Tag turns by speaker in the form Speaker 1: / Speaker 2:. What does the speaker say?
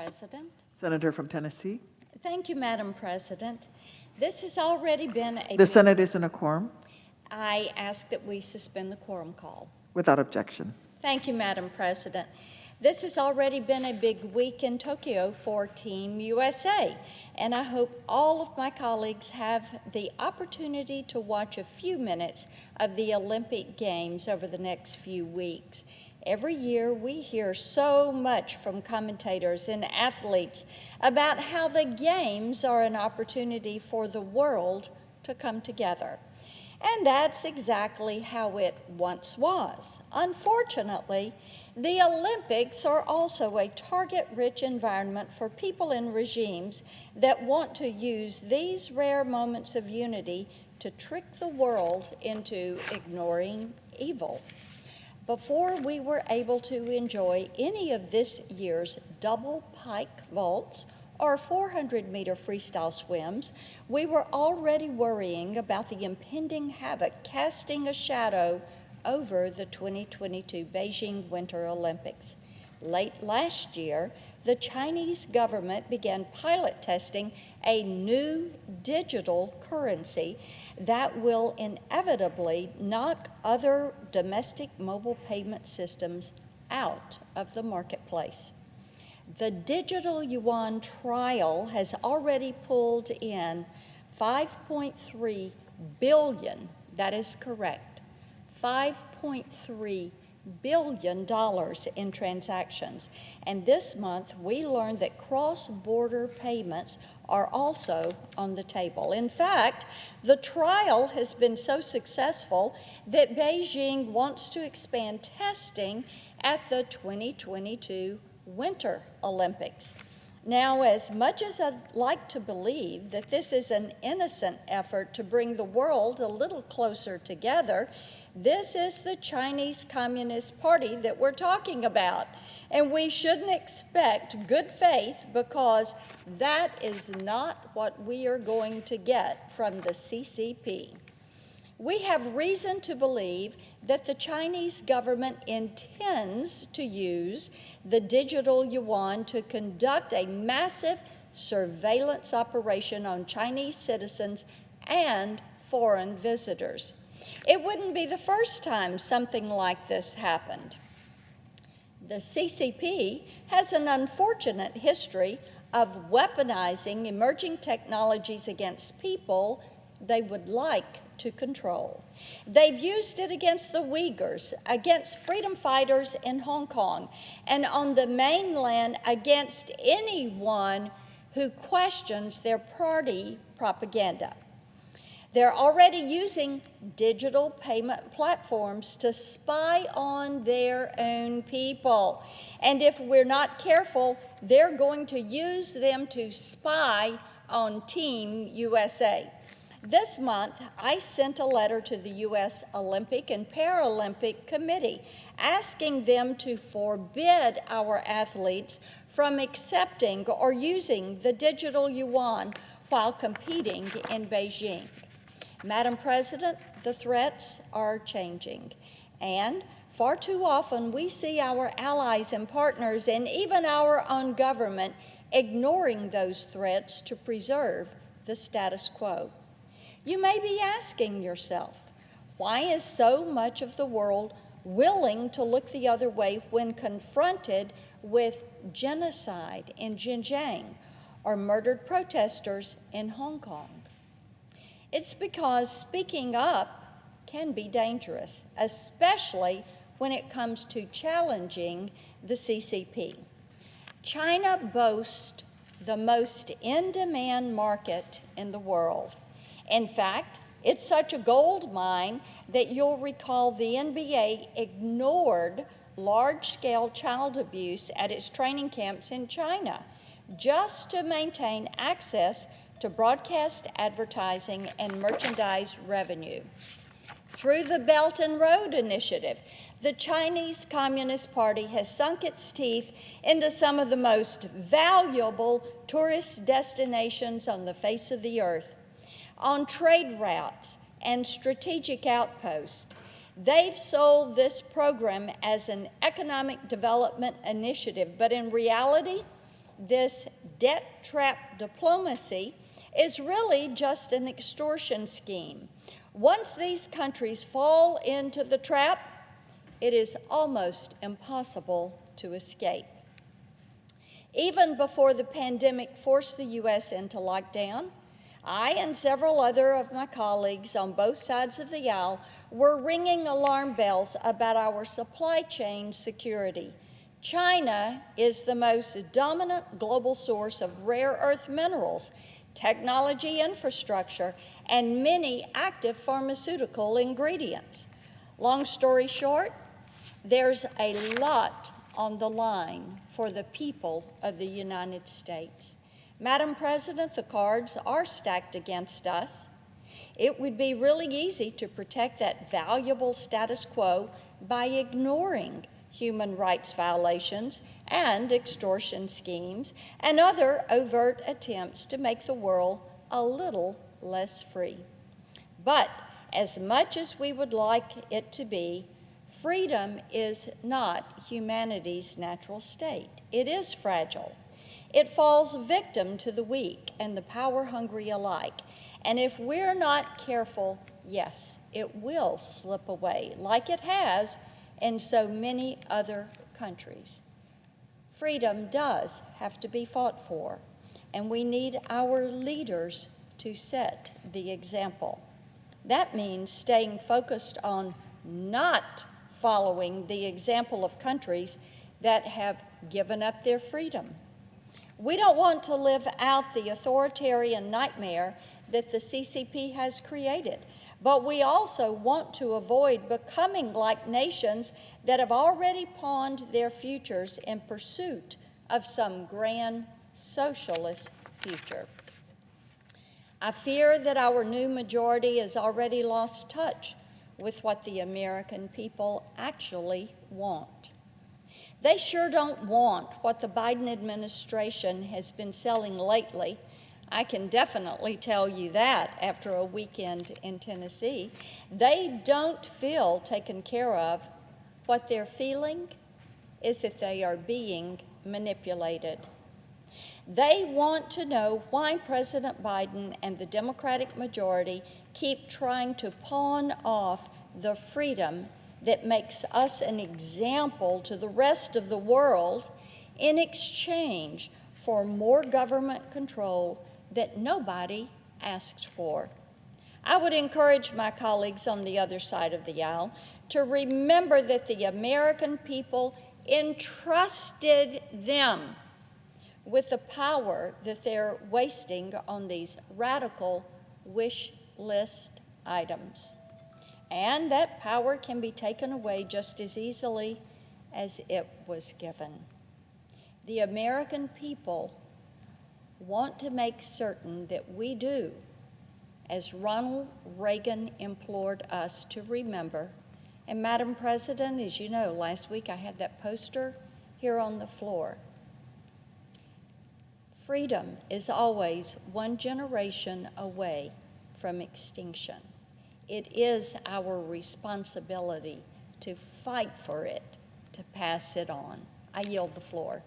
Speaker 1: President.
Speaker 2: Senator from Tennessee.
Speaker 1: Thank you, Madam President. This has already been a...
Speaker 2: The Senate is in a quorum.
Speaker 1: I ask that we suspend the quorum call.
Speaker 2: Without objection.
Speaker 1: Thank you, Madam President. This has already been a big week in Tokyo for Team USA, and I hope all of my colleagues have the opportunity to watch a few minutes of the Olympic Games over the next few weeks. Every year we hear so much from commentators and athletes about how the Games are an opportunity for the world to come together. And that's exactly how it once was. Unfortunately, the Olympics are also a target-rich environment for people in regimes that want to use these rare moments of unity to trick the world into ignoring evil. Before we were able to enjoy any of this year's double pike vaults or 400-meter freestyle swims, we were already worrying about the impending havoc casting a shadow over the 2022 Beijing Winter Olympics. Late last year, the Chinese government began pilot testing a new digital currency that will inevitably knock other domestic mobile payment systems out of the marketplace. The digital yuan trial has already pulled in $5.3 billion, that is correct, $5.3 billion in transactions. And this month, we learned that cross-border payments are also on the table. In fact, the trial has been so successful that Beijing wants to expand testing at the 2022 Winter Olympics. Now, as much as I'd like to believe that this is an innocent effort to bring the world a little closer together, this is the Chinese Communist Party that we're talking about. And we shouldn't expect good faith, because that is not what we are going to get from the CCP. We have reason to believe that the Chinese government intends to use the digital yuan to conduct a massive surveillance operation on Chinese citizens and foreign visitors. It wouldn't be the first time something like this happened. The CCP has an unfortunate history of weaponizing emerging technologies against people they would like to control. They've used it against the Uyghurs, against freedom fighters in Hong Kong, and on the mainland against anyone who questions their party propaganda. They're already using digital payment platforms to spy on their own people. And if we're not careful, they're going to use them to spy on Team USA. This month, I sent a letter to the U.S. Olympic and Paralympic Committee asking them to forbid our athletes from accepting or using the digital yuan while competing in Beijing. Madam President, the threats are changing, and far too often we see our allies and partners and even our own government ignoring those threats to preserve the status quo. You may be asking yourself, why is so much of the world willing to look the other way when confronted with genocide in Xinjiang or murdered protesters in Hong Kong? It's because speaking up can be dangerous, especially when it comes to challenging the CCP. China boasts the most in-demand market in the world. In fact, it's such a gold mine that you'll recall the NBA ignored large-scale child abuse at its training camps in China just to maintain access to broadcast advertising and merchandise revenue. Through the Belt and Road Initiative, the Chinese Communist Party has sunk its teeth into some of the most valuable tourist destinations on the face of the earth. On trade routes and strategic outposts, they've sold this program as an economic development initiative, but in reality, this debt trap diplomacy is really just an extortion scheme. Once these countries fall into the trap, it is almost impossible to escape. Even before the pandemic forced the U.S. into lockdown, I and several other of my colleagues on both sides of the aisle were ringing alarm bells about our supply chain security. China is the most dominant global source of rare earth minerals, technology infrastructure, and many active pharmaceutical ingredients. Long story short, there's a lot on the line for the people of the United States. Madam President, the cards are stacked against us. It would be really easy to protect that valuable status quo by ignoring human rights violations and extortion schemes and other overt attempts to make the world a little less free. But as much as we would like it to be, freedom is not humanity's natural state. It is fragile. It falls victim to the weak and the power-hungry alike. And if we're not careful, yes, it will slip away, like it has in so many other countries. Freedom does have to be fought for, and we need our leaders to set the example. That means staying focused on not following the example of countries that have given up their freedom. We don't want to live out the authoritarian nightmare that the CCP has created, but we also want to avoid becoming like nations that have already pawned their futures in pursuit of some grand socialist future. I fear that our new majority has already lost touch with what the American people actually want. They sure don't want what the Biden administration has been selling lately. I can definitely tell you that after a weekend in Tennessee. They don't feel taken care of. What they're feeling is that they are being manipulated. They want to know why President Biden and the Democratic majority keep trying to pawn off the freedom that makes us an example to the rest of the world in exchange for more government control that nobody asked for. I would encourage my colleagues on the other side of the aisle to remember that the American people entrusted them with the power that they're wasting on these radical wish list items. And that power can be taken away just as easily as it was given. The American people want to make certain that we do, as Ronald Reagan implored us to remember. And Madam President, as you know, last week I had that poster here on the floor. Freedom is always one generation away from extinction. It is our responsibility to fight for it, to pass it on. I yield the floor.